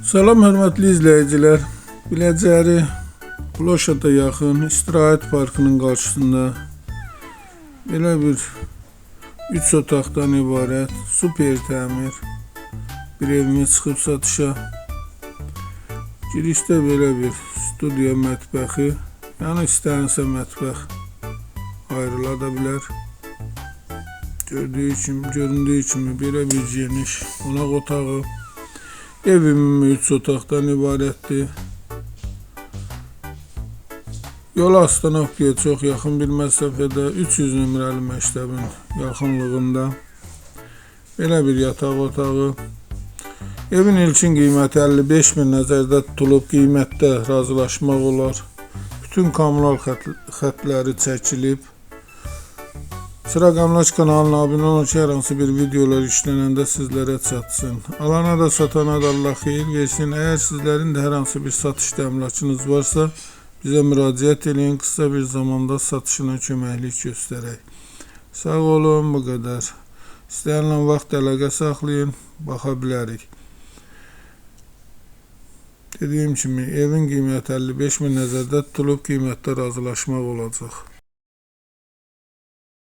Salam hörmətli izləyicilər. Biləcəri Ploşada yaxın İstirahət Parkının qarşısında belə bir 3 otaqdan ibarət super təmir bir evimiz çıxıb satışa. Girişdə belə bir studiya mətbəxi, yəni istənilsə mətbəx ayrıla da bilər. Göründüyü kimi belə bir geniş qonaq otağı. Evim 3 otaqdan ibarətdir. Yol Astanokya çox yaxın bir məsafədə 300 nömrəli məktəbin yaxınlığında belə bir yataq otağı. Evin ilkin qiyməti 55.000 nəzərdə tutulub, qiymətdə razılaşmaq olar. Bütün kommunal xətləri çəkilib. Çırağamlaç kanalına abunə olun ki, hər hansı bir videolar işlənəndə sizlərə çatsın. Alana da satana da Allah xeyir versin. Əgər sizlərin də hər hansı bir satış təminatınız varsa, bizə müraciət edin, qısa bir zamanda satışına köməklik göstərək. Sağ olun, bu qədər. İstənilən vaxt əlaqə saxlayın, baxa bilərik. Dediyim kimi, evin qiyməti 55.000 nəzərdə tutulub, qiymətdə razılaşmaq olacaq.